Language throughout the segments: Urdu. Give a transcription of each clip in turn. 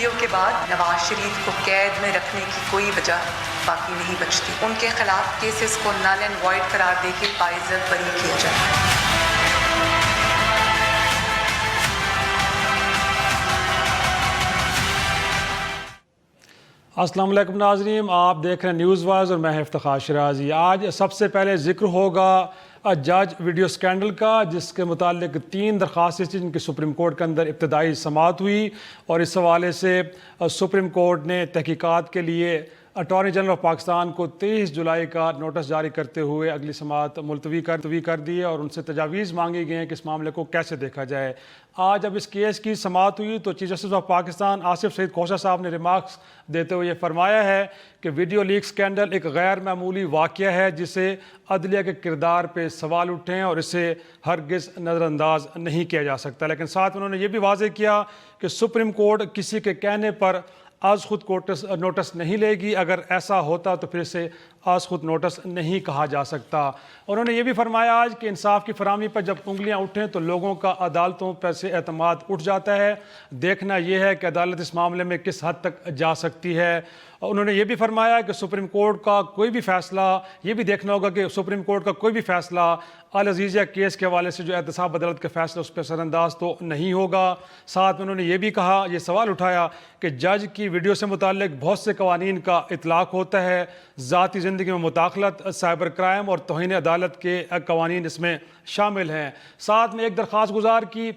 ویڈیو کے بعد نواز شریف کو قید میں رکھنے کی کوئی وجہ باقی نہیں بچتی. ان کے خلاف کیسز کو نل اینڈ وائڈ قرار دے کے باعزت بری کیا جائے. السلام علیکم ناظرین، آپ دیکھ رہے ہیں نیوز وائز اور میں افتخار شرازی. آج سب سے پہلے ذکر ہوگا جج ویڈیو سکینڈل کا، جس کے متعلق 3 درخواستیں تھیں جن کی سپریم کورٹ کے اندر ابتدائی سماعت ہوئی، اور اس حوالے سے سپریم کورٹ نے تحقیقات کے لیے اٹارنی جنرل آف پاکستان کو 23 جولائی کا نوٹس جاری کرتے ہوئے اگلی سماعت ملتوی کر دی ہے، اور ان سے تجاویز مانگی گئی ہیں کہ اس معاملے کو کیسے دیکھا جائے. آج اب اس کیس کی سماعت ہوئی تو chief justice of Pakistan Asif Saeed Khosa صاحب نے ریمارکس دیتے ہوئے یہ فرمایا ہے کہ ویڈیو لیک سکینڈل ایک غیر معمولی واقعہ ہے جسے عدلیہ کے کردار پہ سوال اٹھے ہیں اور اسے ہرگز نظر انداز نہیں کیا جا سکتا. لیکن ساتھ انہوں نے یہ بھی واضح کیا کہ سپریم کورٹ کسی کے کہنے پر از خود نوٹس نہیں لے گی. اگر ایسا ہوتا تو پھر اسے از خود نوٹس نہیں کہا جا سکتا. انہوں نے یہ بھی فرمایا آج کہ انصاف کی فراہمی پر جب انگلیاں اٹھیں تو لوگوں کا عدالتوں پر سے اعتماد اٹھ جاتا ہے. دیکھنا یہ ہے کہ عدالت اس معاملے میں کس حد تک جا سکتی ہے. انہوں نے یہ بھی فرمایا کہ سپریم کورٹ کا کوئی بھی فیصلہ، یہ بھی دیکھنا ہوگا کہ سپریم کورٹ کا کوئی بھی فیصلہ العزیزیہ کیس کے حوالے سے جو احتساب عدالت کا فیصلہ اس پہ اثر انداز تو نہیں ہوگا. ساتھ میں انہوں نے یہ بھی کہا، یہ سوال اٹھایا کہ جج کی ویڈیو سے متعلق بہت سے قوانین کا اطلاق ہوتا ہے، ذاتی زندگی میں مداخلت، سائبر کرائم اور توہین عدالت کے قوانین اس میں شامل ہیں. ساتھ میں ایک درخواست گزار کی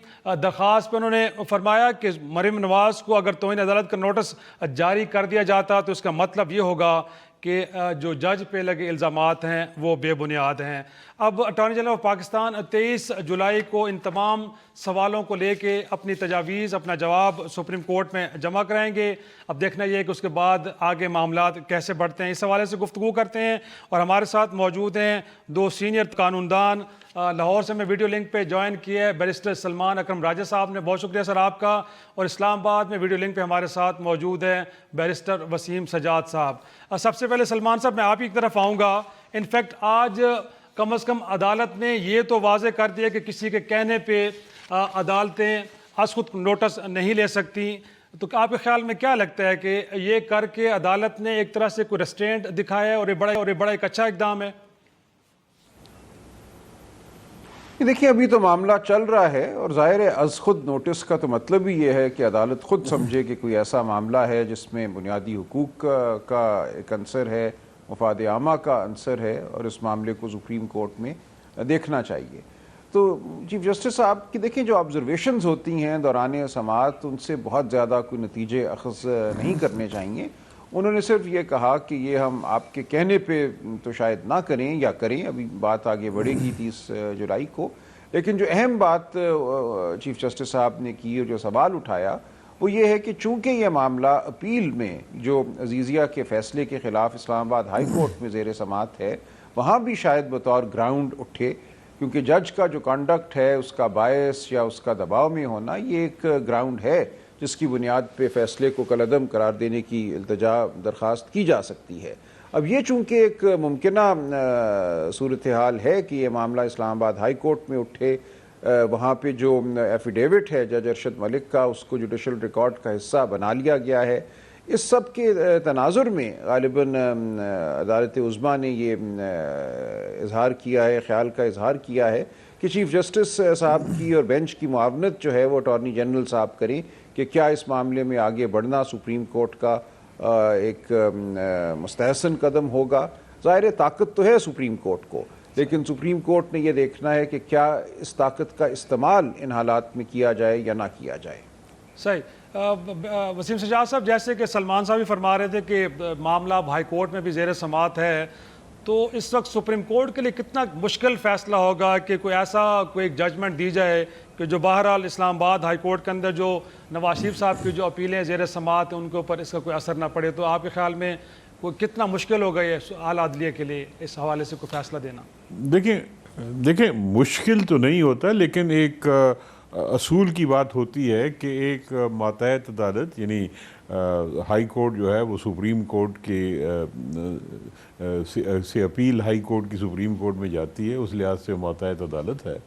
درخواست پہ انہوں نے فرمایا کہ مریم نواز کو اگر توہین عدالت کا نوٹس جاری کر دیا جاتا تو اس کا مطلب یہ ہوگا کہ جو جج پہ لگے الزامات ہیں وہ بے بنیاد ہیں. اب اٹارنی جنرل آف پاکستان 23 جولائی کو ان تمام سوالوں کو لے کے اپنی تجاویز، اپنا جواب سپریم کورٹ میں جمع کرائیں گے. اب دیکھنا یہ ہے کہ اس کے بعد آگے معاملات کیسے بڑھتے ہیں. اس حوالے سے گفتگو کرتے ہیں اور ہمارے ساتھ موجود ہیں 2 سینئر قانون دان. لاہور سے میں ویڈیو لنک پہ جوائن کیا ہے بیرسٹر سلمان اکرم راجہ صاحب نے، بہت شکریہ سر آپ کا. اور اسلام آباد میں ویڈیو لنک پہ ہمارے ساتھ موجود ہیں بیرسٹر وسیم سجاد صاحب. سب سے پہلے سلمان صاحب میں آپ ہی کی طرف آؤں گا. انفیکٹ آج کم از کم عدالت نے یہ تو واضح کر دیا کہ کسی کے کہنے پہ عدالتیں از خود نوٹس نہیں لے سکتی. تو آپ کے خیال میں کیا لگتا ہے کہ یہ کر کے عدالت نے ایک طرح سے کوئی ریسٹرینٹ دکھایا ہے اور یہ بڑا ایک اچھا اقدام ہے؟ دیکھیں ابھی تو معاملہ چل رہا ہے اور ظاہر ہے از خود نوٹس کا تو مطلب ہی یہ ہے کہ عدالت خود سمجھے کہ کوئی ایسا معاملہ ہے جس میں بنیادی حقوق کا ایک عنصر ہے، مفاد عامہ کا عنصر ہے، اور اس معاملے کو سپریم کورٹ میں دیکھنا چاہیے. تو چیف جسٹس صاحب کی دیکھیں جو آبزرویشنز ہوتی ہیں دوران سماعت، ان سے بہت زیادہ کوئی نتیجے اخذ نہیں کرنے چاہیے. انہوں نے صرف یہ کہا کہ یہ ہم آپ کے کہنے پہ تو شاید نہ کریں یا کریں، ابھی بات آگے بڑھے گی 30 جولائی کو. لیکن جو اہم بات چیف جسٹس صاحب نے کی اور جو سوال اٹھایا وہ یہ ہے کہ چونکہ یہ معاملہ اپیل میں جو عزیزیہ کے فیصلے کے خلاف اسلام آباد ہائی کورٹ میں زیر سماعت ہے، وہاں بھی شاید بطور گراؤنڈ اٹھے، کیونکہ جج کا جو کنڈکٹ ہے اس کا باعث یا اس کا دباؤ میں ہونا یہ ایک گراؤنڈ ہے جس کی بنیاد پہ فیصلے کو کالعدم قرار دینے کی التجا درخواست کی جا سکتی ہے. اب یہ چونکہ ایک ممکنہ صورتحال ہے کہ یہ معاملہ اسلام آباد ہائی کورٹ میں اٹھے، وہاں پہ جو ایفیڈیوٹ ہے جج ارشد ملک کا اس کو جوڈیشل ریکارڈ کا حصہ بنا لیا گیا ہے. اس سب کے تناظر میں غالباً عدالت عظمیٰ نے یہ اظہار کیا ہے، خیال کا اظہار کیا ہے کہ چیف جسٹس صاحب کی اور بینچ کی معاونت جو ہے وہ اٹارنی جنرل صاحب کریں کہ کیا اس معاملے میں آگے بڑھنا سپریم کورٹ کا ایک مستحسن قدم ہوگا. ظاہر طاقت تو ہے سپریم کورٹ کو، لیکن سپریم کورٹ نے یہ دیکھنا ہے کہ کیا اس طاقت کا استعمال ان حالات میں کیا جائے یا نہ کیا جائے. صحیح. وسیم سجاد صاحب، جیسے کہ سلمان صاحب بھی فرما رہے تھے کہ معاملہ اب ہائی کورٹ میں بھی زیر سماعت ہے، تو اس وقت سپریم کورٹ کے لیے کتنا مشکل فیصلہ ہوگا کہ کوئی ایک ججمنٹ دی جائے کہ جو بہرحال اسلام آباد ہائی کورٹ کے اندر جو نواز شریف صاحب کی جو اپیلیں زیر سماعت ہیں ان کے اوپر اس کا کوئی اثر نہ پڑے. تو آپ کے خیال میں کتنا مشکل ہوگا یہ اعلیٰ عدلیہ کے لیے اس حوالے سے کوئی فیصلہ دینا؟ دیکھیں مشکل تو نہیں ہوتا، لیکن ایک اصول کی بات ہوتی ہے کہ ایک ماتحت عدالت یعنی ہائی کورٹ جو ہے وہ سپریم کورٹ کے سے اپیل ہائی کورٹ کی سپریم کورٹ میں جاتی ہے، اس لحاظ سے ماتحت عدالت ہے،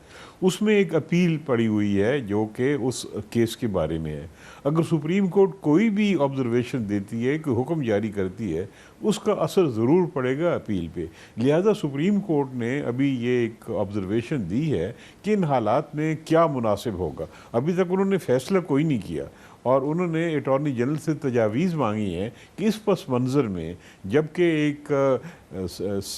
اس میں ایک اپیل پڑی ہوئی ہے جو کہ اس کیس کے بارے میں ہے۔ اگر سپریم کورٹ کوئی بھی آبزرویشن دیتی ہے، کوئی حکم جاری کرتی ہے، اس کا اثر ضرور پڑے گا اپیل پہ۔ لہذا سپریم کورٹ نے ابھی یہ ایک آبزرویشن دی ہے کہ ان حالات میں کیا مناسب ہوگا۔ ابھی تک انہوں نے فیصلہ کوئی نہیں کیا، اور انہوں نے اٹارنی جنرل سے تجاویز مانگی ہیں کہ اس پس منظر میں جبکہ ایک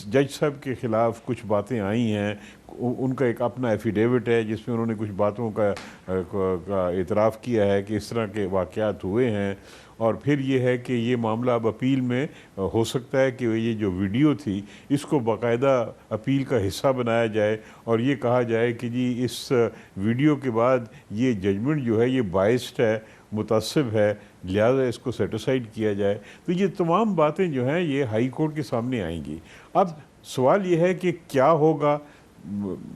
جج صاحب کے خلاف کچھ باتیں آئی ہیں، ان کا ایک اپنا ایفیڈیوٹ ہے جس میں انہوں نے کچھ باتوں کا اعتراف کیا ہے کہ اس طرح کے واقعات ہوئے ہیں، اور پھر یہ ہے کہ یہ معاملہ اب اپیل میں ہو سکتا ہے کہ یہ جو ویڈیو تھی اس کو باقاعدہ اپیل کا حصہ بنایا جائے، اور یہ کہا جائے کہ جی اس ویڈیو کے بعد یہ ججمنٹ جو ہے یہ بائسڈ ہے، متعصب ہے، لہذا اس کو سیٹیسفائیڈ کیا جائے۔ تو یہ تمام باتیں جو ہیں یہ ہائی کورٹ کے سامنے آئیں گی۔ اب سوال یہ ہے کہ کیا ہوگا،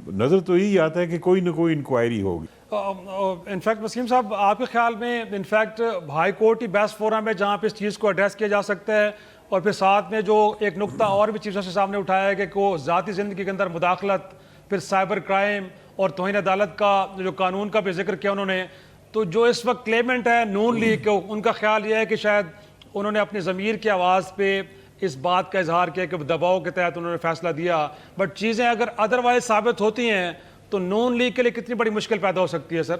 نظر تو یہی آتا ہے کہ کوئی نہ کوئی انکوائری ہوگی۔ انفیکٹ وسیم صاحب، آپ کے خیال میں انفیکٹ ہائی کورٹ ہی بیسٹ فورم ہے جہاں پہ اس چیز کو ایڈریس کیا جا سکتا ہے؟ اور پھر ساتھ میں جو ایک نقطہ اور بھی چیف جسٹس سامنے اٹھایا ہے کہ کو ذاتی زندگی کے اندر مداخلت، پھر سائبر کرائم اور توہین عدالت کا جو قانون کا بھی ذکر کیا انہوں نے، تو جو اس وقت کلیمنٹ ہے نون لیگ، ان کا خیال یہ ہے کہ شاید انہوں نے اپنی ضمیر کی آواز پہ اس بات کا اظہار کیا کہ دباؤ کے تحت انہوں نے فیصلہ دیا، بٹ چیزیں اگر ادروائز ثابت ہوتی ہیں تو نون لیگ کے لیے کتنی بڑی مشکل پیدا ہو سکتی ہے؟ سر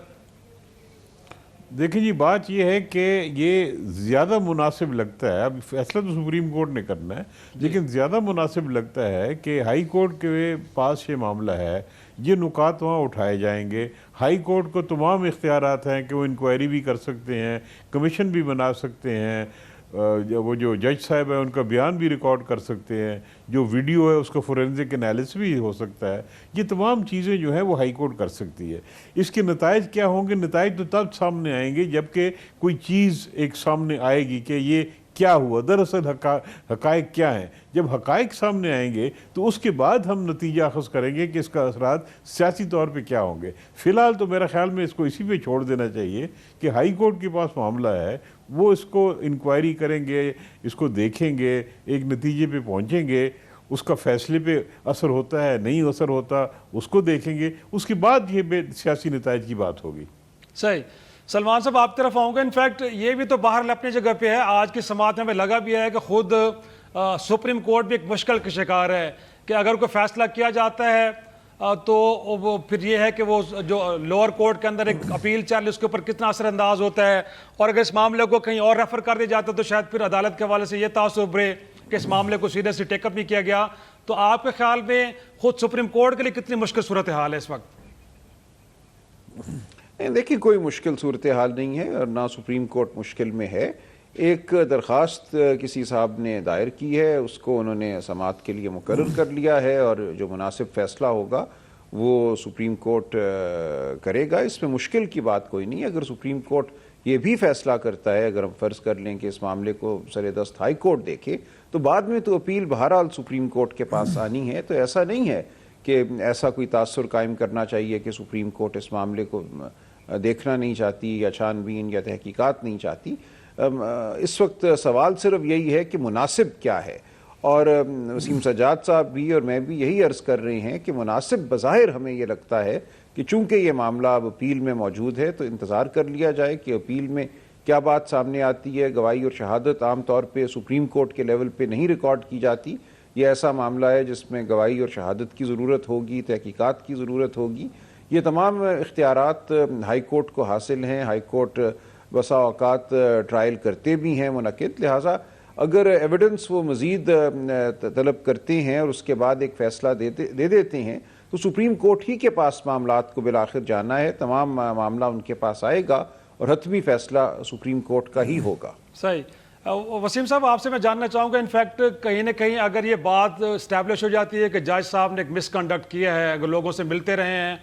دیکھیں جی، بات یہ ہے کہ یہ زیادہ مناسب لگتا ہے، اب فیصلہ تو سپریم کورٹ نے کرنا ہے، لیکن زیادہ مناسب لگتا ہے کہ ہائی کورٹ کے پاس یہ معاملہ ہے، یہ نکات وہاں اٹھائے جائیں گے۔ ہائی کورٹ کو تمام اختیارات ہیں کہ وہ انکوائری بھی کر سکتے ہیں، کمیشن بھی بنا سکتے ہیں، وہ جو جج صاحب ہیں ان کا بیان بھی ریکارڈ کر سکتے ہیں، جو ویڈیو ہے اس کا فورینزک انالیسس بھی ہو سکتا ہے۔ یہ تمام چیزیں جو ہیں وہ ہائی کورٹ کر سکتی ہے۔ اس کے نتائج کیا ہوں گے؟ نتائج تو تب سامنے آئیں گے جبکہ کوئی چیز ایک سامنے آئے گی کہ یہ کیا ہوا، دراصل حقائق کیا ہیں۔ جب حقائق سامنے آئیں گے تو اس کے بعد ہم نتیجہ اخذ کریں گے کہ اس کا اثرات سیاسی طور پہ کیا ہوں گے۔ فی الحال تو میرا خیال میں اس کو اسی پہ چھوڑ دینا چاہیے کہ ہائی کورٹ کے پاس معاملہ ہے، وہ اس کو انکوائری کریں گے، اس کو دیکھیں گے، ایک نتیجے پہ پہنچیں گے، اس کا فیصلے پہ اثر ہوتا ہے نہیں اثر ہوتا اس کو دیکھیں گے، اس کے بعد یہ سیاسی نتائج کی بات ہوگی۔ صحیح۔ سلمان صاحب آپ طرف آؤں گا۔ انفیکٹ یہ بھی تو باہر اپنی جگہ پہ ہے، آج کی سماعت میں لگا بھی ہے کہ خود سپریم کورٹ بھی ایک مشکل کا شکار ہے کہ اگر کوئی فیصلہ کیا جاتا ہے تو وہ پھر یہ ہے کہ وہ جو لوور کورٹ کے اندر ایک اپیل چل اس کے اوپر کتنا اثر انداز ہوتا ہے، اور اگر اس معاملے کو کہیں اور ریفر کر دیا جاتا ہے تو شاید پھر عدالت کے حوالے سے یہ تاثر ابھرے کہ اس معاملے کو سیریسلی ٹیک اپ نہیں کیا گیا۔ تو آپ کے خیال میں خود سپریم کورٹ کے لیے کتنی مشکل صورتحال ہے اس وقت؟ دیکھیں، کوئی مشکل صورتحال نہیں ہے اور نہ سپریم کورٹ مشکل میں ہے۔ ایک درخواست کسی صاحب نے دائر کی ہے، اس کو انہوں نے سماعت کے لیے مقرر کر لیا ہے، اور جو مناسب فیصلہ ہوگا وہ سپریم کورٹ کرے گا۔ اس میں مشکل کی بات کوئی نہیں ہے۔ اگر سپریم کورٹ یہ بھی فیصلہ کرتا ہے، اگر ہم فرض کر لیں کہ اس معاملے کو سر دست ہائی کورٹ دیکھے، تو بعد میں تو اپیل بہرحال سپریم کورٹ کے پاس آنی ہے۔ تو ایسا نہیں ہے کہ ایسا کوئی تاثر قائم کرنا چاہیے کہ سپریم کورٹ اس معاملے کو دیکھنا نہیں چاہتی یا چھان بین یا تحقیقات نہیں چاہتی۔ اس وقت سوال صرف یہی ہے کہ مناسب کیا ہے، اور وسیم سجاد صاحب بھی اور میں بھی یہی عرض کر رہے ہیں کہ مناسب بظاہر ہمیں یہ لگتا ہے کہ چونکہ یہ معاملہ اب اپیل میں موجود ہے تو انتظار کر لیا جائے کہ اپیل میں کیا بات سامنے آتی ہے۔ گواہی اور شہادت عام طور پہ سپریم کورٹ کے لیول پہ نہیں ریکارڈ کی جاتی۔ یہ ایسا معاملہ ہے جس میں گواہی اور شہادت کی ضرورت ہوگی، تحقیقات کی ضرورت ہوگی۔ یہ تمام اختیارات ہائی کورٹ کو حاصل ہیں۔ ہائی کورٹ بسا اوقات ٹرائل کرتے بھی ہیں منعقد، لہٰذا اگر ایویڈنس وہ مزید طلب کرتے ہیں اور اس کے بعد ایک فیصلہ دے دیتے ہیں تو سپریم کورٹ ہی کے پاس معاملات کو بالآخر جانا ہے۔ تمام معاملہ ان کے پاس آئے گا اور حتمی فیصلہ سپریم کورٹ کا ہی ہوگا۔ صحیح۔ وسیم صاحب آپ سے میں جاننا چاہوں گا، انفیکٹ کہیں نہ کہیں اگر یہ بات اسٹیبلش ہو جاتی ہے کہ جج صاحب نے ایک مس کنڈکٹ کیا ہے، اگر لوگوں سے ملتے رہے ہیں،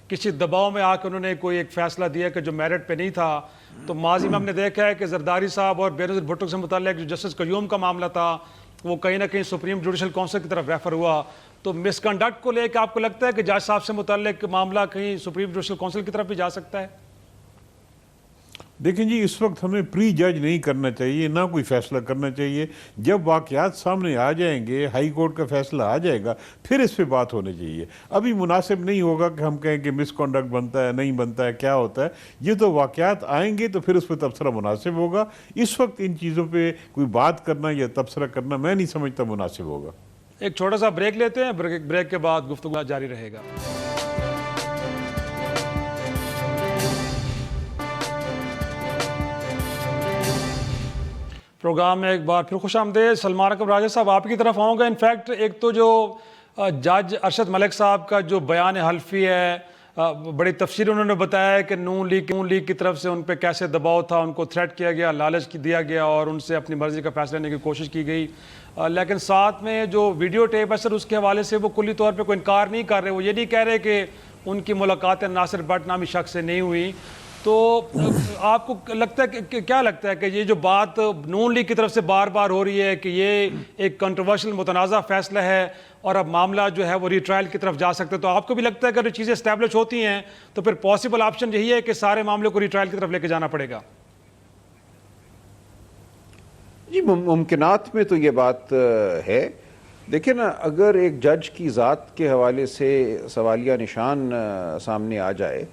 کسی دباؤ میں آ کے انہوں نے کوئی ایک فیصلہ دیا کہ جو میرٹ پہ نہیں تھا، تو ماضی میں ہم نے دیکھا ہے کہ زرداری صاحب اور بے نظیر بھٹو سے متعلق جو جسٹس قیوم کا معاملہ تھا وہ کہیں نہ کہیں سپریم جوڈیشل کونسل کی طرف ریفر ہوا، تو مس کنڈکٹ کو لے کے آپ کو لگتا ہے کہ جج صاحب سے متعلق معاملہ کہیں سپریم جوڈیشل کونسل کی طرف بھی جا سکتا ہے؟ دیکھیں جی، اس وقت ہمیں پری جج نہیں کرنا چاہیے، نہ کوئی فیصلہ کرنا چاہیے. جب واقعات سامنے آ جائیں گے، ہائی کورٹ کا فیصلہ آ جائے گا، پھر اس پہ بات ہونی چاہیے. ابھی مناسب نہیں ہوگا کہ ہم کہیں کہ مس کنڈکٹ بنتا ہے، نہیں بنتا ہے، کیا ہوتا ہے. یہ تو واقعات آئیں گے تو پھر اس پہ تبصرہ مناسب ہوگا. اس وقت ان چیزوں پہ کوئی بات کرنا یا تبصرہ کرنا میں نہیں سمجھتا مناسب ہوگا. ایک چھوٹا سا بریک لیتے ہیں، بریک کے بعد گفتگو جاری رہے گا. پروگرام میں ایک بار پھر خوش آمدید. سلمان اکرم راجہ صاحب، آپ کی طرف آؤں گا. انفیکٹ ایک تو جو جج ارشد ملک صاحب کا جو بیان حلفی ہے، بڑی تفصیل انہوں نے بتایا ہے کہ نون لیگ کی طرف سے ان پہ کیسے دباؤ تھا، ان کو تھریٹ کیا گیا، لالچ دیا گیا اور ان سے اپنی مرضی کا فیصلہ لینے کی کوشش کی گئی. لیکن ساتھ میں جو ویڈیو ٹیپ ہے سر، اس کے حوالے سے وہ کلی طور پہ کوئی انکار نہیں کر رہے. وہ یہ نہیں کہہ رہے کہ ان کی ملاقاتیں ناصر بٹ نامی شخص سے نہیں ہوئی. تو آپ کو لگتا ہے کہ کیا لگتا ہے کہ یہ جو بات نون لیگ کی طرف سے بار بار ہو رہی ہے کہ یہ ایک کنٹروورشل متنازع فیصلہ ہے اور اب معاملہ جو ہے وہ ری ٹرائل کی طرف جا سکتا ہے، تو آپ کو بھی لگتا ہے کہ اگر چیزیں اسٹیبلش ہوتی ہیں تو پھر پاسبل آپشن یہی ہے کہ سارے معاملے کو ری ٹرائل کی طرف لے کے جانا پڑے گا؟ جی، ممکنات میں تو یہ بات ہے. دیکھیں نا، اگر ایک جج کی ذات کے حوالے سے سوالیہ نشان سامنے آ جائے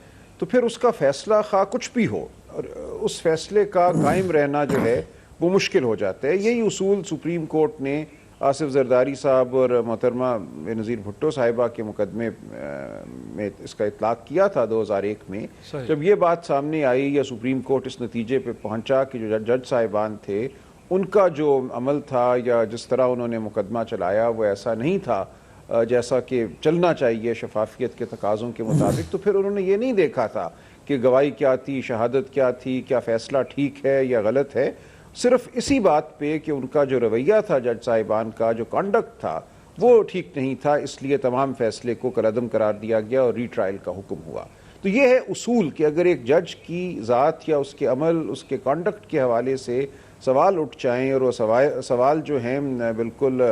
تو پھر اس کا فیصلہ خواہ کچھ بھی ہو، اور اس فیصلے کا قائم رہنا جو ہے وہ مشکل ہو جاتا ہے. یہی اصول سپریم کورٹ نے آصف زرداری صاحب اور محترمہ بے نظیر بھٹو صاحبہ کے مقدمے میں اس کا اطلاق کیا تھا 2001 میں. جب یہ بات سامنے آئی یا سپریم کورٹ اس نتیجے پہ پہنچا کہ جو جج صاحبان تھے ان کا جو عمل تھا یا جس طرح انہوں نے مقدمہ چلایا وہ ایسا نہیں تھا جیسا کہ چلنا چاہیے شفافیت کے تقاضوں کے مطابق، تو پھر انہوں نے یہ نہیں دیکھا تھا کہ گواہی کیا تھی، شہادت کیا تھی، کیا فیصلہ ٹھیک ہے یا غلط ہے. صرف اسی بات پہ کہ ان کا جو رویہ تھا جج صاحبان کا، جو کانڈکٹ تھا وہ ٹھیک نہیں تھا، اس لیے تمام فیصلے کو کالعدم قرار دیا گیا اور ری ٹرائل کا حکم ہوا. تو یہ ہے اصول کہ اگر ایک جج کی ذات یا اس کے عمل، اس کے کانڈکٹ کے حوالے سے سوال اٹھ جائیں اور وہ سوال جو ہیں بالکل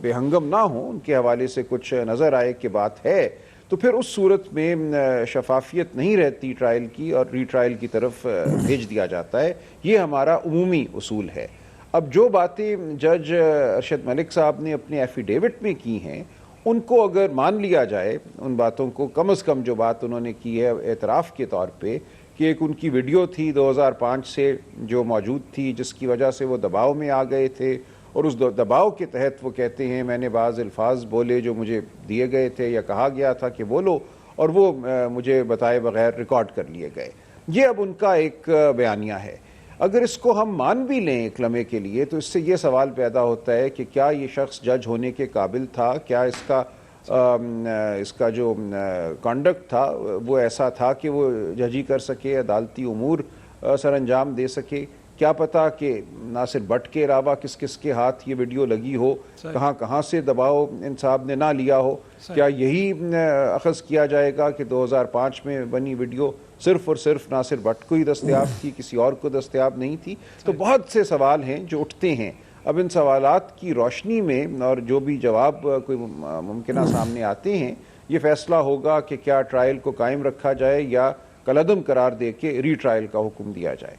بے ہنگم نہ ہوں، ان کے حوالے سے کچھ نظر آئے کہ بات ہے، تو پھر اس صورت میں شفافیت نہیں رہتی ٹرائل کی اور ری ٹرائل کی طرف بھیج دیا جاتا ہے. یہ ہمارا عمومی اصول ہے. اب جو باتیں جج ارشد ملک صاحب نے اپنے ایفیڈیوٹ میں کی ہیں ان کو اگر مان لیا جائے، ان باتوں کو کم از کم جو بات انہوں نے کی ہے اعتراف کے طور پہ کہ ایک ان کی ویڈیو تھی 2005 سے جو موجود تھی جس کی وجہ سے وہ دباؤ میں آ گئے تھے، اور اس دباؤ کے تحت وہ کہتے ہیں میں نے بعض الفاظ بولے جو مجھے دیے گئے تھے یا کہا گیا تھا کہ بولو، اور وہ مجھے بتائے بغیر ریکارڈ کر لیے گئے. یہ اب ان کا ایک بیانیہ ہے. اگر اس کو ہم مان بھی لیں ایک لمحے کے لیے تو اس سے یہ سوال پیدا ہوتا ہے کہ کیا یہ شخص جج ہونے کے قابل تھا؟ کیا اس کا جو کانڈکٹ تھا وہ ایسا تھا کہ وہ ججی کر سکے، عدالتی امور سر انجام دے سکے؟ کیا پتا کہ ناصر بٹ کے علاوہ کس کس کے ہاتھ یہ ویڈیو لگی ہو، کہاں سے دباؤ ان صاحب نے نہ لیا ہو. کیا یہی اخذ کیا جائے گا کہ 2005 میں بنی ویڈیو صرف اور صرف ناصر بٹ کو ہی دستیاب تھی، کسی اور کو دستیاب نہیں تھی؟ تو بہت سے سوال ہیں جو اٹھتے ہیں. اب ان سوالات کی روشنی میں اور جو بھی جواب کوئی ممکنہ سامنے آتے ہیں، یہ فیصلہ ہوگا کہ کیا ٹرائل کو قائم رکھا جائے یا کالعدم قرار دے کے ری ٹرائل کا حکم دیا جائے.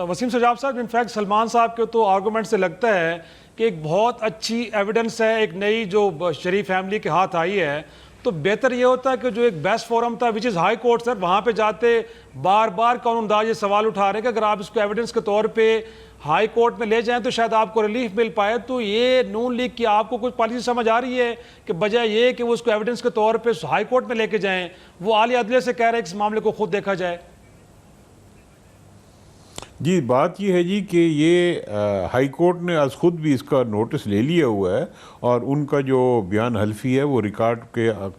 وسیم سجاب صاحب، انفیکٹ سلمان صاحب کے تو آرگومنٹ سے لگتا ہے کہ ایک بہت اچھی ایویڈنس ہے، ایک نئی جو شریف فیملی کے ہاتھ آئی ہے، تو بہتر یہ ہوتا ہے کہ جو ایک بیسٹ فورم تھا وچ از ہائی کورٹ سر، وہاں پہ جاتے بار بار قانون داز یہ سوال اٹھا رہے ہیں کہ اگر آپ اس کو ایویڈنس کے طور پہ ہائی کورٹ میں لے جائیں تو شاید آپ کو ریلیف مل پائے. تو یہ نون لیگ کی آپ کو کچھ پالیسی سمجھ آ رہی ہے کہ بجائے یہ کہ وہ اس کو ایویڈنس کے طور پہ ہائی کورٹ میں لے کے جائیں، وہ اعلی عدلیہ سے کہہ رہے ہیں کہ اس معاملے کو خود دیکھا جائے؟ جی، بات یہ ہے جی کہ یہ ہائی کورٹ نے از خود بھی اس کا نوٹس لے لیا ہوا ہے اور ان کا جو بیان حلفی ہے وہ ریکارڈ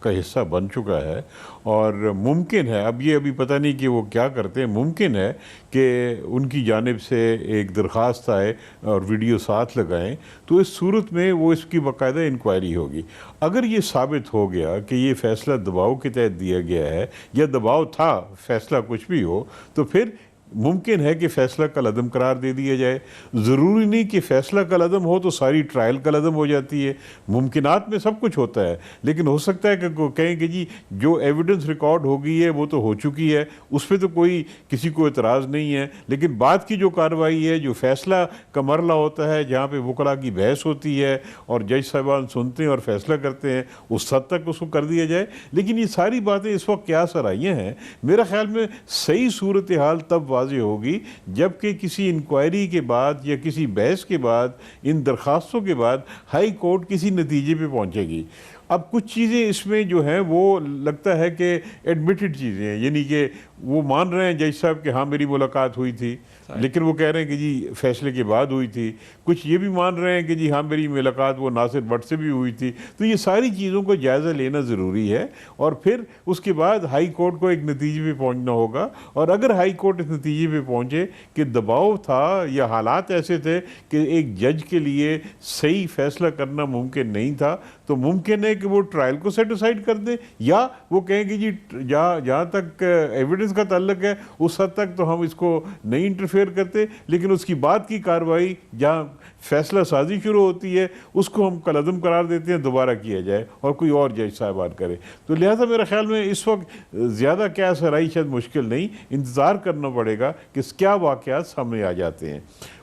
کا حصہ بن چکا ہے. اور ممکن ہے، ابھی پتہ نہیں کہ وہ کیا کرتے ہیں، ممکن ہے کہ ان کی جانب سے ایک درخواست آئے اور ویڈیو ساتھ لگائیں، تو اس صورت میں وہ اس کی باقاعدہ انکوائری ہوگی. اگر یہ ثابت ہو گیا کہ یہ فیصلہ دباؤ کے تحت دیا گیا ہے یا دباؤ تھا، فیصلہ کچھ بھی ہو، تو پھر ممکن ہے کہ فیصلہ کل عدم قرار دے دیا جائے. ضروری نہیں کہ فیصلہ کل عدم ہو تو ساری ٹرائل کل عدم ہو جاتی ہے. ممکنات میں سب کچھ ہوتا ہے, لیکن ہو سکتا ہے کہ کہیں کہ جی جو ایویڈنس ریکارڈ ہو گئی ہے وہ تو ہو چکی ہے, اس پہ تو کوئی کسی کو اعتراض نہیں ہے, لیکن بعد کی جو کارروائی ہے, جو فیصلہ کا مرحلہ ہوتا ہے جہاں پہ وکلاء کی بحث ہوتی ہے اور جج صاحبان سنتے ہیں اور فیصلہ کرتے ہیں, اس حد تک اس کو کر دیا جائے. لیکن یہ ساری باتیں اس وقت کیا سرائیاں ہیں. میرا خیال میں صحیح صورتحال تب واضح ہوگی جبکہ کسی انکوائری کے بعد یا کسی بحث کے بعد, ان درخواستوں کے بعد ہائی کورٹ کسی نتیجے پہ پہنچے گی. اب کچھ چیزیں اس میں جو ہیں وہ لگتا ہے کہ ایڈمیٹڈ چیزیں ہیں, یعنی کہ وہ مان رہے ہیں جج صاحب کہ ہاں میری ملاقات ہوئی تھی, لیکن وہ کہہ رہے ہیں کہ جی فیصلے کے بعد ہوئی تھی. کچھ یہ بھی مان رہے ہیں کہ جی ہاں میری ملاقات وہ ناصر بٹ سے بھی ہوئی تھی. تو یہ ساری چیزوں کو جائزہ لینا ضروری ہے, اور پھر اس کے بعد ہائی کورٹ کو ایک نتیجے پہ پہنچنا ہوگا. اور اگر ہائی کورٹ اس نتیجے پہ پہنچے کہ دباؤ تھا یا حالات ایسے تھے کہ ایک جج کے لیے صحیح فیصلہ کرنا ممکن نہیں تھا, تو ممکن ہے کہ وہ ٹرائل کو سیٹ اسائڈ کر دیں, یا وہ کہیں کہ جی جہاں تک ایویڈنس کا تعلق ہے اس حد تک تو ہم اس کو نہیں انٹرفیئر کرتے, لیکن اس کی بعد کی کارروائی جہاں فیصلہ سازی شروع ہوتی ہے اس کو ہم کل عدم قرار دیتے ہیں, دوبارہ کیا جائے اور کوئی اور جج صاحبان کرے. تو لہٰذا میرا خیال میں اس وقت زیادہ کیا سرائی شاید مشکل نہیں, انتظار کرنا پڑے گا کہ کیا واقعات سامنے آ جاتے ہیں.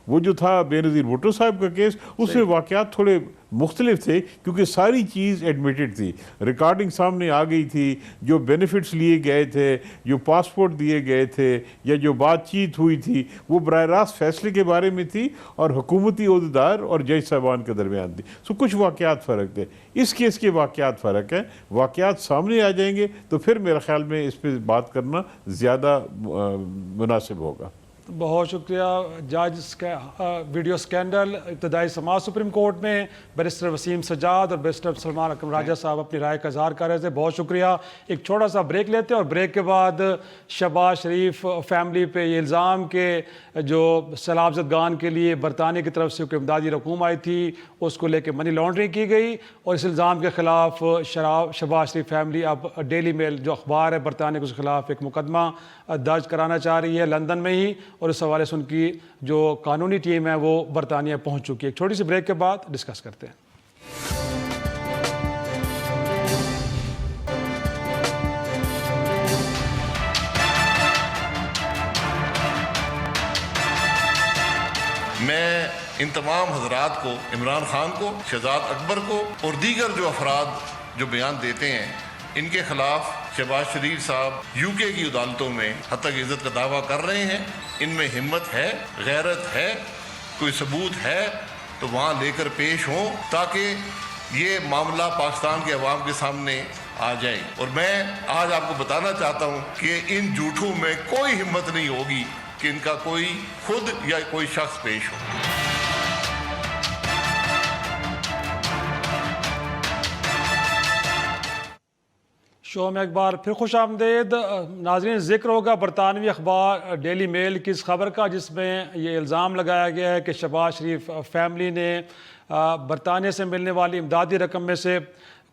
وہ جو تھا بے نظیر بھٹو صاحب کا کیس, اس میں واقعات تھوڑے مختلف تھے کیونکہ ساری چیز ایڈمیٹڈ تھی, ریکارڈنگ سامنے آ گئی تھی, جو بینیفٹس لیے گئے تھے, جو پاسپورٹ دیے گئے تھے, یا جو بات چیت ہوئی تھی وہ براہ راست فیصلے کے بارے میں تھی اور حکومتی عہدیدار اور جج صاحبان کے درمیان تھی. سو کچھ واقعات فرق تھے. اس کیس کے واقعات فرق ہیں, واقعات سامنے آ جائیں گے تو پھر میرے خیال میں اس پہ بات کرنا زیادہ مناسب ہوگا. بہت شکریہ. جج ویڈیو اسکینڈل ابتدائی سماعت سپریم کورٹ میں بیرسٹر وسیم سجاد اور بیرسٹر سلمان اکرم راجہ صاحب اپنی رائے کا اظہار کر رہے تھے. بہت شکریہ. ایک چھوٹا سا بریک لیتے ہیں اور بریک کے بعد شہباز شریف فیملی پہ یہ الزام کہ جو سیلاب زدگان کے لیے برطانیہ کی طرف سے کوئی امدادی رقوم آئی تھی اس کو لے کے منی لانڈرنگ کی گئی, اور اس الزام کے خلاف شہباز شریف فیملی اب ڈیلی میل جو اخبار ہے برطانیہ کے خلاف ایک مقدمہ درج کرانا چاہ رہی ہے لندن میں ہی, اور اس حوالے سے ان کی جو قانونی ٹیم ہے وہ برطانیہ پہنچ چکی ہے. ایک چھوٹی سی بریک کے بعد ڈسکس کرتے ہیں. میں ان تمام حضرات کو, عمران خان کو, شہزاد اکبر کو اور دیگر جو افراد جو بیان دیتے ہیں, ان کے خلاف شہباز شریف صاحب یو کے کی عدالتوں میں حتی عزت کا دعویٰ کر رہے ہیں. ان میں ہمت ہے, غیرت ہے, کوئی ثبوت ہے تو وہاں لے کر پیش ہوں تاکہ یہ معاملہ پاکستان کے عوام کے سامنے آ جائیں. اور میں آج آپ کو بتانا چاہتا ہوں کہ ان جھوٹوں میں کوئی ہمت نہیں ہوگی کہ ان کا کوئی خود یا کوئی شخص پیش ہو. شو میں ایک بار پھر خوش آمدید. ناظرین, ذکر ہوگا برطانوی اخبار ڈیلی میل کی اس خبر کا جس میں یہ الزام لگایا گیا ہے کہ شہباز شریف فیملی نے برطانیہ سے ملنے والی امدادی رقم میں سے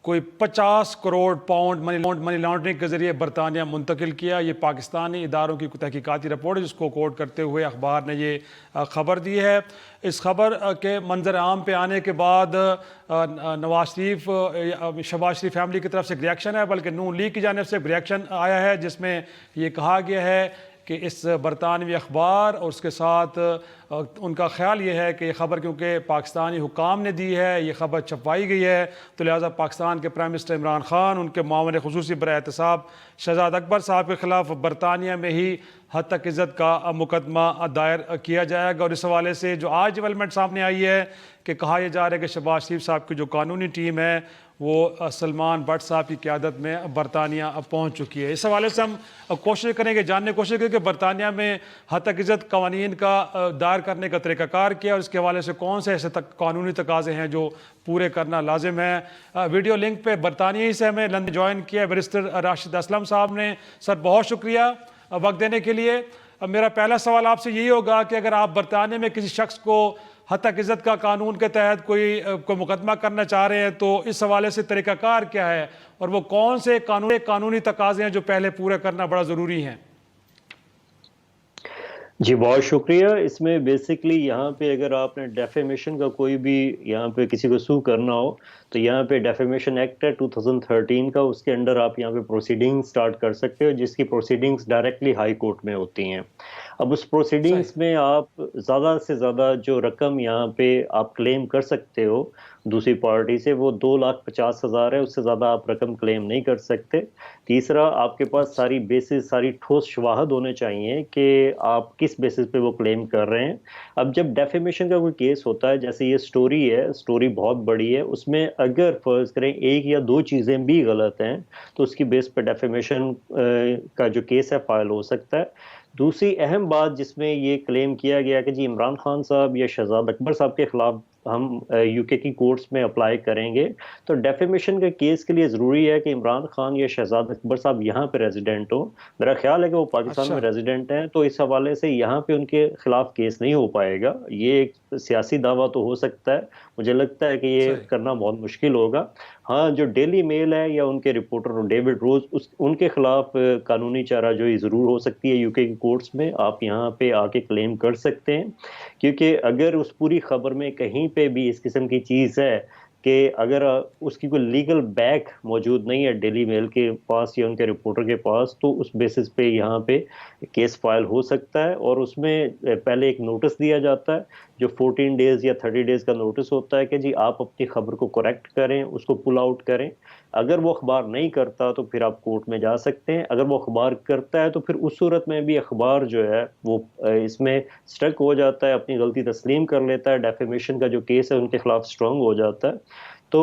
کوئی 50 کروڑ پاؤنڈ منی لانڈرنگ کے ذریعے برطانیہ منتقل کیا. یہ پاکستانی اداروں کی تحقیقاتی رپورٹ ہے جس کو کوٹ کرتے ہوئے اخبار نے یہ خبر دی ہے. اس خبر کے منظر عام پہ آنے کے بعد نواز شریف شہباز شریف فیملی کی طرف سے ایک ریاکشن ہے, بلکہ نون لیگ کی جانب سے ایک ریاکشن آیا ہے جس میں یہ کہا گیا ہے کہ اس برطانوی اخبار اور اس کے ساتھ ان کا خیال یہ ہے کہ یہ خبر کیونکہ پاکستانی حکام نے دی ہے, یہ خبر چھپوائی گئی ہے, تو لہٰذا پاکستان کے پرائم منسٹر عمران خان, ان کے معاون خصوصی برائے احتساب شہزاد اکبر صاحب کے خلاف برطانیہ میں ہی حد تک عزت کا مقدمہ دائر کیا جائے گا. اور اس حوالے سے جو آج ڈیولپمنٹ سامنے آئی ہے کہ کہا یہ جا رہا ہے کہ شہباز شریف صاحب کی جو قانونی ٹیم ہے وہ سلمان بٹ صاحب کی قیادت میں برطانیہ پہنچ چکی ہے. اس حوالے سے ہم کوشش کریں گے, جاننے کی کوشش کریں کہ برطانیہ میں حد تک عزت قوانین کا دائر کرنے کا طریقہ کار کیا اور اس کے حوالے سے کون سے ایسے قانونی تقاضے ہیں جو پورے کرنا لازم ہے. ویڈیو لنک پہ برطانیہ ہی سے ہمیں لندن جوائن کیا بیرسٹر راشد اسلم صاحب نے. سر بہت شکریہ وقت دینے کے لیے. میرا پہلا سوال آپ سے یہی ہوگا کہ اگر آپ برطانیہ میں کسی شخص کو حد تک عزت کا قانون کے تحت کوئی مقدمہ کرنا چاہ رہے ہیں تو اس حوالے سے طریقہ کار کیا ہے اور وہ کون سے قانونی تقاضے ہیں جو پہلے پورے کرنا بڑا ضروری ہیں؟ جی بہت شکریہ. اس میں بیسکلی یہاں پہ اگر آپ نے ڈیفیمیشن کا کوئی بھی یہاں پہ کسی کو سو کرنا ہو تو یہاں پہ ڈیفیمیشن ایکٹ ہے 2013 کا, اس کے انڈر آپ یہاں پہ پروسیڈنگ سٹارٹ کر سکتے ہو, جس کی پروسیڈنگز ڈائریکٹلی ہائی کورٹ میں ہوتی ہیں. اب اس پروسیڈنگز میں آپ زیادہ سے زیادہ جو رقم یہاں پہ آپ کلیم کر سکتے ہو دوسری پارٹی سے وہ 2,50,000 ہے, اس سے زیادہ آپ رقم کلیم نہیں کر سکتے. تیسرا, آپ کے پاس ساری بیسز, ساری ٹھوس شواہد ہونے چاہیے کہ آپ کس بیسس پہ وہ کلیم کر رہے ہیں. اب جب ڈیفیمیشن کا کوئی کیس ہوتا ہے, جیسے یہ سٹوری ہے, سٹوری بہت بڑی ہے, اس میں اگر فرض کریں ایک یا دو چیزیں بھی غلط ہیں تو اس کی بیس پہ ڈیفیمیشن کا جو کیس ہے فائل ہو سکتا ہے. دوسری اہم بات جس میں یہ کلیم کیا گیا کہ جی عمران خان صاحب یا شہزاد اکبر صاحب کے خلاف ہم یو کے کی کورٹس میں اپلائی کریں گے, تو ڈیفیمیشن کے کیس کے لیے ضروری ہے کہ عمران خان یا شہزاد اکبر صاحب یہاں پہ ریزیڈنٹ ہوں. میرا خیال ہے کہ وہ پاکستان میں ریزیڈنٹ ہیں, تو اس حوالے سے یہاں پہ ان کے خلاف کیس نہیں ہو پائے گا. یہ ایک سیاسی دعویٰ تو ہو سکتا ہے, مجھے لگتا ہے کہ یہ کرنا بہت مشکل ہوگا. ہاں, جو ڈیلی میل ہے یا ان کے رپورٹر ڈیوڈ روز, ان کے خلاف قانونی چارہ جوئی ضرور ہو سکتی ہے یو کے کی کورٹس میں, آپ یہاں پہ آ کے کلیم کر سکتے ہیں. کیونکہ اگر اس پوری خبر میں کہیں پہ بھی اس قسم کی چیز ہے کہ اگر اس کی کوئی لیگل بیک موجود نہیں ہے ڈیلی میل کے پاس یا ان کے رپورٹر کے پاس, تو اس بیسس پہ یہاں پہ کیس فائل ہو سکتا ہے. اور اس میں پہلے ایک نوٹس دیا جاتا ہے جو 14 ڈیز یا 30 ڈیز کا نوٹس ہوتا ہے کہ جی آپ اپنی خبر کو کریکٹ کریں, اس کو پل آؤٹ کریں. اگر وہ اخبار نہیں کرتا تو پھر آپ کورٹ میں جا سکتے ہیں. اگر وہ اخبار کرتا ہے تو پھر اس صورت میں بھی اخبار جو ہے وہ اس میں سٹک ہو جاتا ہے, اپنی غلطی تسلیم کر لیتا ہے, ڈیفیمیشن کا جو کیس ہے ان کے خلاف سٹرونگ ہو جاتا ہے. تو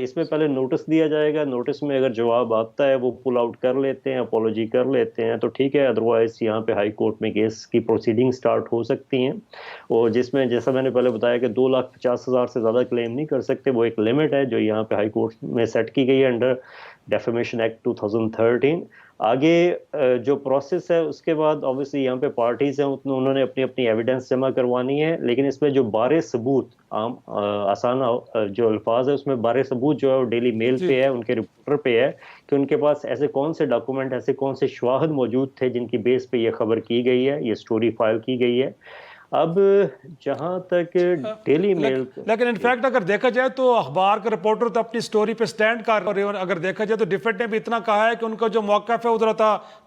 اس میں پہلے نوٹس دیا جائے گا, نوٹس میں اگر جواب آتا ہے وہ پل آؤٹ کر لیتے ہیں, اپولوجی کر لیتے ہیں تو ٹھیک ہے, ادروائز یہاں پہ ہائی کورٹ میں کیس کی پروسیڈنگ سٹارٹ ہو سکتی ہیں. اور جس میں جیسا میں نے پہلے بتایا کہ 2,50,000 سے زیادہ کلیم نہیں کر سکتے, وہ ایک لمٹ ہے جو یہاں پہ ہائی کورٹ میں سیٹ کی گئی ہے انڈر ڈیفیمیشن ایکٹ 2013. آگے جو پروسیس ہے اس کے بعد اوبیسلی یہاں پہ پارٹیز ہیں, انہوں نے اپنی اپنی ایویڈنس جمع کروانی ہے, لیکن اس میں جو بار ثبوت, عام آسان جو الفاظ ہے اس میں بار ثبوت جو ہے وہ ڈیلی میل پہ ہے, ان کے رپورٹر پہ ہے کہ ان کے پاس ایسے کون سے ڈاکومنٹ, ایسے کون سے شواہد موجود تھے جن کی بیس پہ یہ خبر کی گئی ہے, یہ سٹوری فائل کی گئی ہے. اب جہاں تک ڈیلی میل, لیکن انفیکٹ اگر دیکھا جائے تو اخبار کا رپورٹر تو اپنی سٹوری پہ سٹینڈ کر رہے ہیں. اگر دیکھا جائے تو ڈیفینس نے بھی اتنا کہا ہے کہ ان کا جو موقف ہے ادھر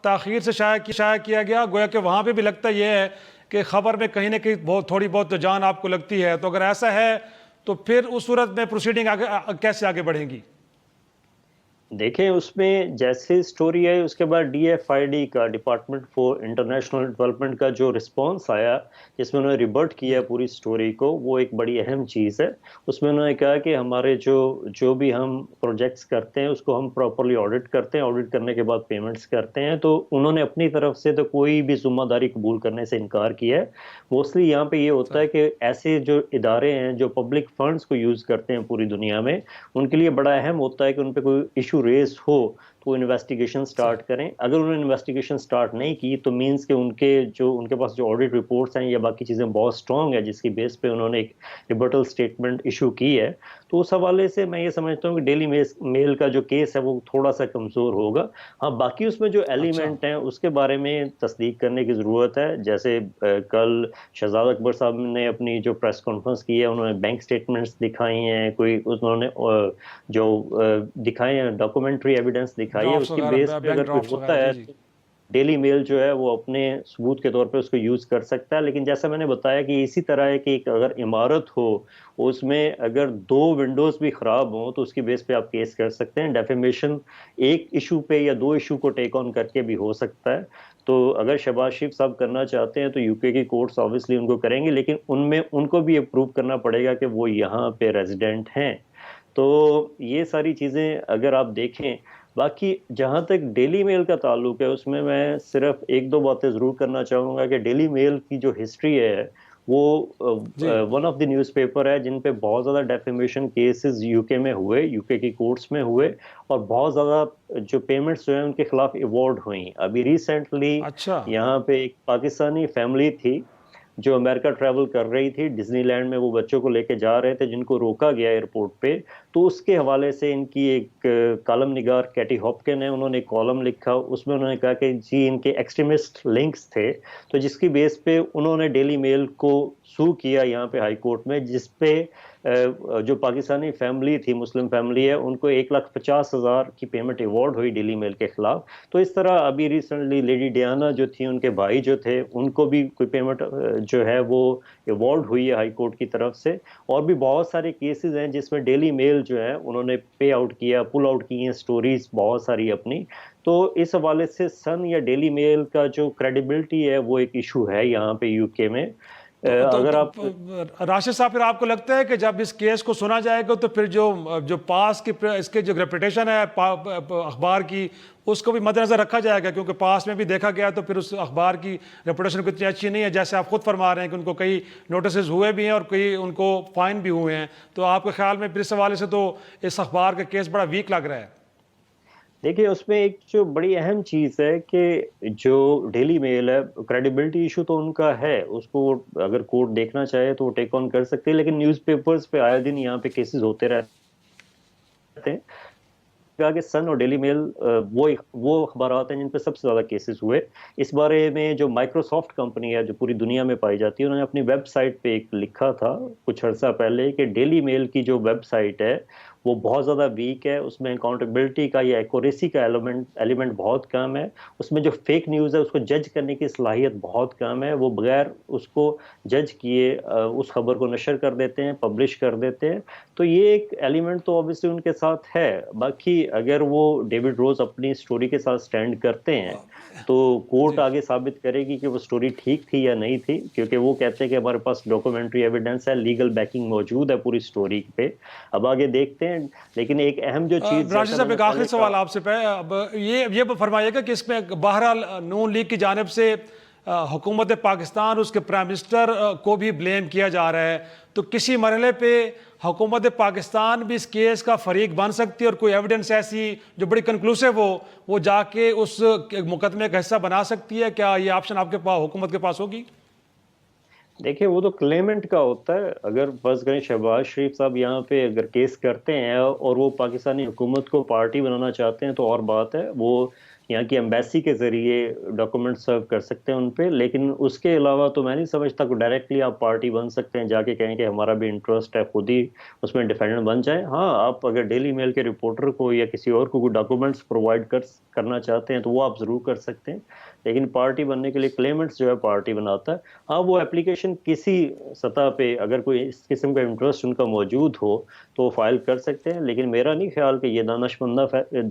تاخیر سے شائع کیا گیا, گویا کہ وہاں پہ بھی لگتا یہ ہے کہ خبر میں کہیں نہ کہیں بہت تھوڑی بہت جان آپ کو لگتی ہے. تو اگر ایسا ہے تو پھر اس صورت میں پروسیڈنگ کیسے آگے بڑھیں گی؟ دیکھیں اس میں جیسے سٹوری ہے اس کے بعد DFID کا, ڈپارٹمنٹ فار انٹرنیشنل ڈیولپمنٹ کا جو رسپانس آیا جس میں انہوں نے ریبرٹ کیا پوری سٹوری کو, وہ ایک بڑی اہم چیز ہے. اس میں انہوں نے کہا کہ ہمارے جو بھی ہم پروجیکٹس کرتے ہیں اس کو ہم پراپرلی آڈٹ کرتے ہیں, آڈٹ کرنے کے بعد پیمنٹس کرتے ہیں. تو انہوں نے اپنی طرف سے تو کوئی بھی ذمہ داری قبول کرنے سے انکار کیا ہے. موسٹلی یہاں پہ یہ ہوتا ہے کہ ایسے جو ادارے ہیں جو پبلک فنڈز کو یوز کرتے ہیں پوری دنیا میں, ان کے لیے بڑا اہم ہوتا ہے کہ ان پہ کوئی ایشو ریز ہو تو وہ انویسٹیگیشن سٹارٹ کریں. اگر انہوں نے انویسٹیگیشن سٹارٹ نہیں کی تو مینس کہ ان کے پاس جو آڈٹ رپورٹس ہیں یا باقی چیزیں بہت سٹرونگ ہے جس کی بیس پہ انہوں نے ایک ریبٹل سٹیٹمنٹ ایشو کی ہے. تو اس حوالے سے میں یہ سمجھتا ہوں کہ ڈیلی میل کا جو کیس ہے وہ تھوڑا سا کمزور ہوگا. ہاں, باقی اس میں جو ایلیمنٹ ہیں اس کے بارے میں تصدیق کرنے کی ضرورت ہے. جیسے کل شہزاد اکبر صاحب نے اپنی جو پریس کانفرنس کی ہے انہوں نے بینک سٹیٹمنٹس دکھائی ہیں, کوئی انہوں نے جو دکھائے ہیں ڈاکومنٹری ایویڈنس دکھائی ہے, اس کی بیس پہ اگر کوئی ہوتا ہے ڈیلی میل جو ہے وہ اپنے ثبوت کے طور پہ اس کو یوز کر سکتا ہے. لیکن جیسا میں نے بتایا کہ اسی طرح ہے کہ اگر عمارت ہو اس میں اگر 2 ونڈوز بھی خراب ہوں تو اس کی بیس پہ آپ کیس کر سکتے ہیں. ڈیفیمیشن ایک ایشو پہ یا 2 ایشو کو ٹیک آن کر کے بھی ہو سکتا ہے. تو اگر شہباز شریف صاحب کرنا چاہتے ہیں تو یو کے کی کورٹس آبویسلی ان کو کریں گے, لیکن ان میں ان کو بھی اپروو کرنا پڑے گا کہ وہ یہاں پہ ریزیڈنٹ ہیں. تو یہ ساری چیزیں اگر آپ دیکھیں. باقی جہاں تک ڈیلی میل کا تعلق ہے اس میں صرف 1-2 باتیں ضرور کرنا چاہوں گا کہ ڈیلی میل کی جو ہسٹری ہے وہ one of the news paper ہے جن پہ بہت زیادہ ڈیفیمیشن کیسز یو کے میں ہوئے, یو کے کی کورٹس میں ہوئے, اور بہت زیادہ جو پیمنٹس جو ہیں ان کے خلاف ایوارڈ ہوئیں. ابھی ریسنٹلی یہاں پہ ایک پاکستانی فیملی تھی جو امریکہ ٹریول کر رہی تھی ڈزنی لینڈ میں، وہ بچوں کو لے کے جا رہے تھے جن کو روکا گیا ایئرپورٹ پہ، تو اس کے حوالے سے ان کی ایک کالم نگار کیٹی ہاپکن ہے، انہوں نے ایک کالم لکھا، اس میں انہوں نے کہا کہ جی ان کے ایکسٹریمسٹ لنکس تھے، تو جس کی بیس پہ انہوں نے ڈیلی میل کو سو کیا یہاں پہ ہائی کورٹ میں، جس پہ جو پاکستانی فیملی تھی، مسلم فیملی ہے، ان کو 1,50,000 کی پیمنٹ ایوارڈ ہوئی ڈیلی میل کے خلاف۔ تو اس طرح ابھی ریسنٹلی لیڈی ڈیانا جو تھی، ان کے بھائی جو تھے، ان کو بھی کوئی پیمنٹ جو ہے وہ ایوارڈ ہوئی ہے ہائی کورٹ کی طرف سے، اور بھی بہت سارے کیسز ہیں جس میں ڈیلی میل جو ہے انہوں نے پے آؤٹ کیا، پل آؤٹ کی ہیں سٹوریز بہت ساری اپنی۔ تو اس حوالے سے سن یا ڈیلی میل کا جو کریڈیبلٹی ہے وہ ایک ایشو ہے یہاں پہ یو کے میں۔ اگر آپ راشد صاحب، پھر آپ کو لگتا ہے کہ جب اس کیس کو سنا جائے گا تو پھر جو پاس کی اس کے جو ریپوٹیشن ہے اخبار کی، اس کو بھی مد نظر رکھا جائے گا؟ کیونکہ پاس میں بھی دیکھا گیا تو پھر اس اخبار کی ریپوٹیشن کو اتنی اچھی نہیں ہے، جیسے آپ خود فرما رہے ہیں کہ ان کو کئی نوٹسز ہوئے بھی ہیں اور کئی ان کو فائن بھی ہوئے ہیں۔ تو آپ کے خیال میں پھر اس حوالے سے تو اس اخبار کا کیس بڑا ویک لگ رہا ہے؟ دیکھیے، اس میں ایک جو بڑی اہم چیز ہے کہ جو ڈیلی میل ہے، کریڈیبلٹی ایشو تو ان کا ہے، اس کو اگر کورٹ دیکھنا چاہے تو وہ ٹیک آن کر سکتے ہیں، لیکن نیوز پیپرز پہ آئے دن یہاں پہ کیسز ہوتے رہتے ہیں۔ کہا کہ سن اور ڈیلی میل وہ اخبارات ہیں جن پہ سب سے زیادہ کیسز ہوئے۔ اس بارے میں جو مائکروسافٹ کمپنی ہے جو پوری دنیا میں پائی جاتی ہے، انہوں نے اپنی ویب سائٹ پہ ایک لکھا تھا کچھ عرصہ پہلے کہ ڈیلی میل کی جو ویب سائٹ ہے وہ بہت زیادہ ویک ہے، اس میں اکاؤنٹیبلٹی کا یا ایکوریسی کا ایلیمنٹ بہت کم ہے، اس میں جو فیک نیوز ہے اس کو جج کرنے کی صلاحیت بہت کم ہے، وہ بغیر اس کو جج کیے اس خبر کو نشر کر دیتے ہیں، پبلش کر دیتے ہیں۔ تو یہ ایک ایلیمنٹ تو اوبیسلی ان کے ساتھ ہے۔ باقی اگر وہ ڈیوڈ روز اپنی سٹوری کے ساتھ سٹینڈ کرتے ہیں تو کورٹ آگے ثابت کرے گی کہ وہ سٹوری ٹھیک تھی یا نہیں تھی، کیونکہ وہ کہتے ہیں کہ ہمارے پاس ڈاکومنٹری ایویڈنس ہے، لیگل بیکنگ موجود ہے پوری سٹوری پہ۔ اب آگے دیکھتے ہیں، لیکن ایک اہم جو چیز، راشد صاحب ایک آخری سوال آپ سے اب یہ فرمائیے گا کہ اس میں بہرحال نون لیگ کی جانب سے حکومت پاکستان، اس کے پرائم منسٹر کو بھی بلیم کیا جا رہا ہے، تو کسی مرحلے پہ حکومت پاکستان بھی اس کیس کا فریق بن سکتی ہے اور کوئی ایویڈنس ایسی جو بڑی کنکلوسیو ہو وہ جا کے اس مقدمے کا حصہ بنا سکتی ہے؟ کیا یہ آپشن آپ کے پاس، حکومت کے پاس ہوگی؟ دیکھیں، وہ تو کلیمنٹ کا ہوتا ہے۔ اگر فرض کریں شہباز شریف صاحب یہاں پہ اگر کیس کرتے ہیں اور وہ پاکستانی حکومت کو پارٹی بنانا چاہتے ہیں تو اور بات ہے، وہ یہاں کی ایمبیسی کے ذریعے ڈاکومنٹ سرو کر سکتے ہیں ان پہ، لیکن اس کے علاوہ تو میں نہیں سمجھتا کہ ڈائریکٹلی آپ پارٹی بن سکتے ہیں، جا کے کہیں کہ ہمارا بھی انٹرسٹ ہے، خود ہی اس میں ڈیفینڈنٹ بن جائیں۔ ہاں، آپ اگر ڈیلی میل کے رپورٹر کو یا کسی اور کو کوئی ڈاکومنٹس پرووائڈ کرنا چاہتے ہیں تو وہ آپ ضرور کر سکتے ہیں، لیکن پارٹی بننے کے لیے کلیمنٹس جو ہے پارٹی بناتا ہے۔ ہاں، وہ اپلیکیشن کسی سطح پہ اگر کوئی اس قسم کا انٹرسٹ ان کا موجود ہو تو وہ فائل کر سکتے ہیں، لیکن میرا نہیں خیال کہ یہ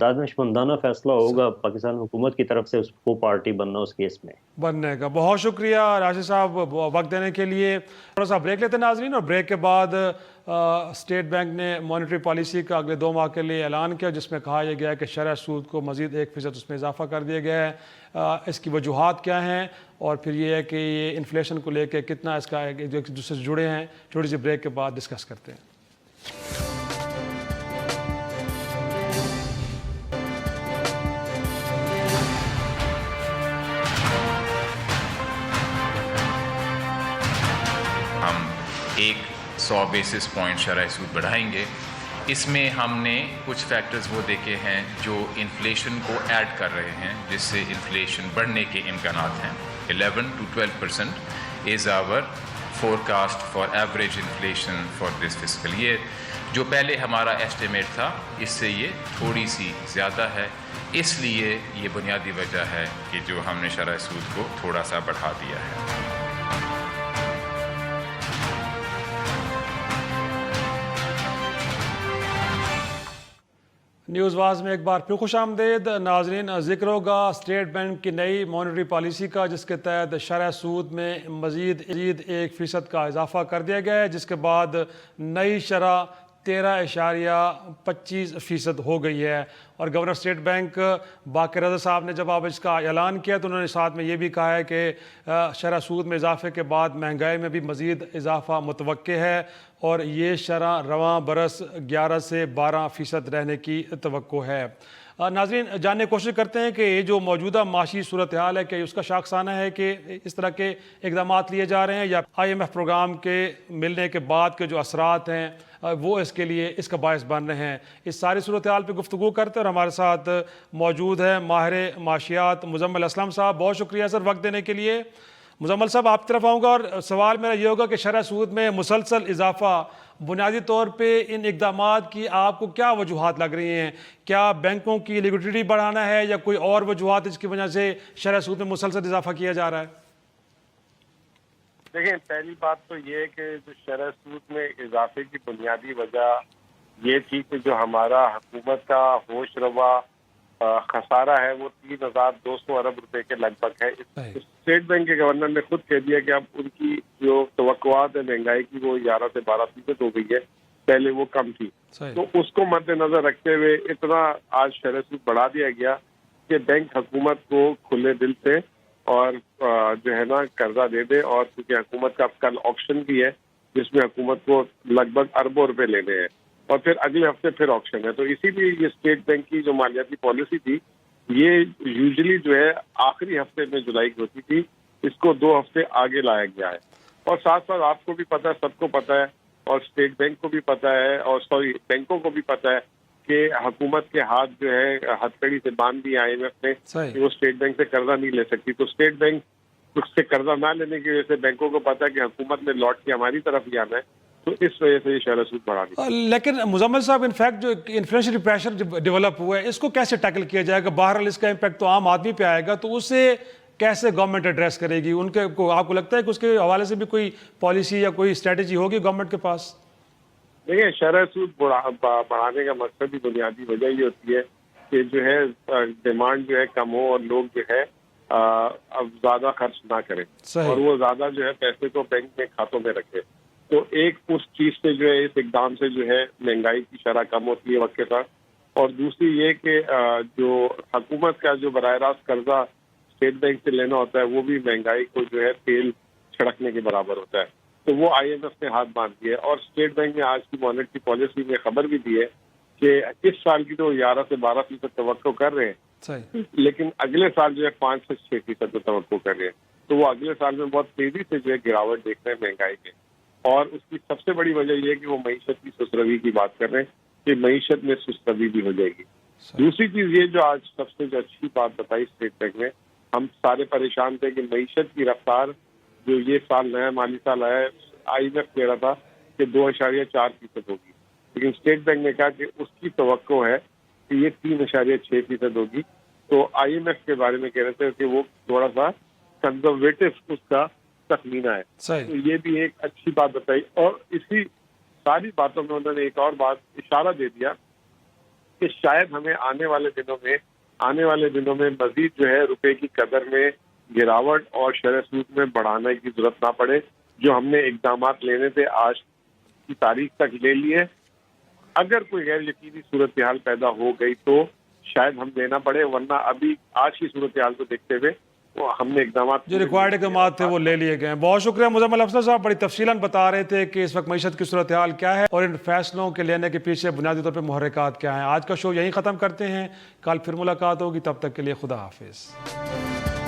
دانشمندانہ فیصلہ ہوگا پاکستان حکومت کی طرف سے اس کو پارٹی بننا اس کیس میں بننے کا۔ بہت شکریہ راشد صاحب وقت دینے کے لیے۔ تھوڑا سا بریک لیتے ہیں ناظرین، اور بریک کے بعد اسٹیٹ بینک نے مانیٹری پالیسی کا اگلے 2 ماہ کے لیے اعلان کیا، جس میں کہا یہ گیا کہ شرح سود کو مزید 1% اس میں اضافہ کر دیا گیا ہے۔ اس کی وجوہات کیا ہیں، اور پھر یہ ہے کہ یہ انفلیشن کو لے کے کتنا اس کا ایک دوسرے سے جڑے ہیں، تھوڑی سی بریک کے بعد ڈسکس کرتے ہیں۔ ہم 100 بیسس پوائنٹ شرح سود بڑھائیں گے۔ اس میں ہم نے کچھ فیکٹرز وہ دیکھے ہیں جو انفلیشن کو ایڈ کر رہے ہیں، جس سے انفلیشن بڑھنے کے امکانات ہیں۔ 11 to 12% is our forecast for average inflation for this fiscal year۔ جو پہلے ہمارا ایسٹیمیٹ تھا اس سے یہ تھوڑی سی زیادہ ہے، اس لیے یہ بنیادی وجہ ہے کہ جو ہم نے شرح سود کو تھوڑا سا بڑھا دیا ہے۔ نیوز واز میں ایک بار پھر خوش آمدید ناظرین۔ ذکر ہوگا اسٹیٹ بینک کی نئی مانیٹری پالیسی کا، جس کے تحت شرح سود میں مزید 1% کا اضافہ کر دیا گیا ہے، جس کے بعد نئی شرح 13.25% ہو گئی ہے۔ اور گورنر اسٹیٹ بینک باقر رضا صاحب نے جب آپ اس کا اعلان کیا تو انہوں نے ساتھ میں یہ بھی کہا ہے کہ شرح سود میں اضافے کے بعد مہنگائی میں بھی مزید اضافہ متوقع ہے، اور یہ شرح رواں برس 11 سے 12% رہنے کی توقع ہے۔ ناظرین جاننے کی کوشش کرتے ہیں کہ یہ جو موجودہ معاشی صورتحال ہے کہ اس کا شاخسانہ ہے کہ اس طرح کے اقدامات لیے جا رہے ہیں یا IMF پروگرام کے ملنے کے بعد کے جو اثرات ہیں وہ اس کے لیے اس کا باعث بن رہے ہیں. اس ساری صورتحال پہ گفتگو کرتے اور ہمارے ساتھ موجود ہے ماہر معاشیات مزمل اسلم صاحب. بہت شکریہ سر وقت دینے کے لیے. مزمل صاحب آپ کی طرف آؤں گا اور سوال میرا یہ ہوگا کہ شرح سود میں مسلسل اضافہ بنیادی طور پہ ان اقدامات کی آپ کو کیا وجوہات لگ رہی ہیں؟ کیا بینکوں کی لیکوڈیٹی بڑھانا ہے یا کوئی اور وجوہات اس کی وجہ سے شرح سود میں مسلسل اضافہ کیا جا رہا ہے؟ دیکھیں پہلی بات تو یہ کہ جو شرح سود میں اضافے کی بنیادی وجہ یہ تھی کہ جو ہمارا حکومت کا ہوش روا خسارہ ہے وہ 3,200 ارب روپے کے لگ بھگ ہے. اسٹیٹ بینک کے گورنر نے خود کہہ دیا کہ اب ان کی جو توقعات ہے مہنگائی کی وہ 11 سے 12% ہو گئی ہے, پہلے وہ کم تھی. تو اس کو مد نظر رکھتے ہوئے اتنا آج شرح سود بڑھا دیا گیا کہ بینک حکومت کو کھلے دل سے اور جو ہے نا قرضہ دے دے, اور کیونکہ حکومت کا کل آکشن بھی ہے جس میں حکومت کو لگ بھگ اربوں روپے لینے ہیں اور پھر اگلے ہفتے پھر آکشن ہے. تو اسی لیے یہ اسٹیٹ بینک کی جو مالیاتی پالیسی تھی یہ یوزلی جو ہے آخری ہفتے میں جولائی کی ہوتی تھی, اس کو 2 ہفتے آگے لایا گیا ہے. اور ساتھ ساتھ آپ کو بھی پتا ہے, سب کو پتا ہے, اور اسٹیٹ بینک کو بھی پتا ہے, اور بینکوں کو بھی پتا ہے کہ حکومت کے ہاتھ جو ہے ہتھکڑی سے باندھ دیا IMF نے کہ وہ اسٹیٹ بینک سے قرضہ نہیں لے سکتی. تو اسٹیٹ بینک اس سے قرضہ نہ لینے کی وجہ سے بینکوں کو پتا ہے کہ حکومت نے لوٹ کے ہماری طرف ہی آنا ہے, تو اس وجہ سے یہ شرح سود بڑھا دی. لیکن مزمل صاحب انفیکٹ جو انفلیشنری پریشر ڈیولپ ہوا ہے اس کو کیسے ٹیکل کیا جائے گا؟ بہرحال اس کا امپیکٹ تو عام آدمی پہ آئے گا, تو اسے کیسے گورنمنٹ ایڈریس کرے گی؟ ان کے آپ کو لگتا ہے کہ اس کے حوالے سے بھی کوئی پالیسی یا کوئی اسٹریٹجی ہوگی گورنمنٹ کے پاس؟ دیکھیں شرح سود بڑھانے کا مقصد ہی بنیادی وجہ یہ ہوتی ہے کہ جو ہے ڈیمانڈ جو ہے کم ہو اور لوگ جو ہے اب زیادہ خرچ نہ کریں اور وہ زیادہ جو ہے پیسے کو بینک میں کھاتوں میں رکھے. تو ایک اس چیز سے جو ہے اس اقدام سے جو ہے مہنگائی کی شرح کم ہوتی ہے وقت کے ساتھ, اور دوسری یہ کہ جو حکومت کا جو براہ راست قرضہ اسٹیٹ بینک سے لینا ہوتا ہے وہ بھی مہنگائی کو جو ہے تیل چھڑکنے کے برابر ہوتا ہے. تو وہ IMF نے ہاتھ باندھ دیا ہے, اور اسٹیٹ بینک نے آج کی مانیٹری پالیسی میں خبر بھی دی ہے کہ اس سال کی تو 11 سے 12% توقع کر رہے ہیں, لیکن اگلے سال جو ہے 5 سے 6% توقع کر رہے ہیں. تو وہ اگلے سال میں بہت تیزی سے جو ہے گراوٹ دیکھ رہے ہیں مہنگائی میں, اور اس کی سب سے بڑی وجہ یہ ہے کہ وہ معیشت کی سست روی کی بات کر رہے ہیں کہ معیشت میں سست روی بھی ہو جائے گی. دوسری چیز یہ جو آج سب سے جو اچھی بات بتائی اسٹیٹ بینک میں, ہم سارے پریشان تھے کہ معیشت کی رفتار جو یہ سال نیا مالی سال آیا ہے IMF کہہ رہا تھا کہ 2.4% ہوگی, لیکن اسٹیٹ بینک نے کہا کہ اس کی توقع ہے کہ یہ 3.6% ہوگی. تو IMF کے بارے میں کہہ رہے تھے کہ وہ تھوڑا سا کنزرویٹو اس کا تخمینہ ہے. تو یہ بھی ایک اچھی بات بتائی, اور اسی ساری باتوں میں انہوں نے ایک اور بات اشارہ دے دیا کہ شاید ہمیں آنے والے دنوں میں مزید جو ہے روپے کی قدر میں گراوٹ اور شرح سود میں بڑھانے کی ضرورت نہ پڑے. جو ہم نے اقدامات لینے تھے آج کی تاریخ تک لے لیے, اگر کوئی غیر یقینی صورتحال پیدا ہو گئی تو شاید ہم لینا پڑے, ورنہ ابھی آج کی صورتحال کو دیکھتے ہوئے ہم نے اقدامات جو ریکوائرڈ اقدامات تھے وہ لے لیے گئے ہیں. بہت شکریہ مزمل اسلم صاحب, بڑی تفصیلاً بتا رہے تھے کہ اس وقت معیشت کی صورتحال کیا ہے اور ان فیصلوں کے لینے کے پیچھے بنیادی طور پہ محرکات کیا ہیں. آج کا شو یہیں ختم کرتے ہیں, کل پھر ملاقات ہوگی, تب تک کے لیے خدا حافظ.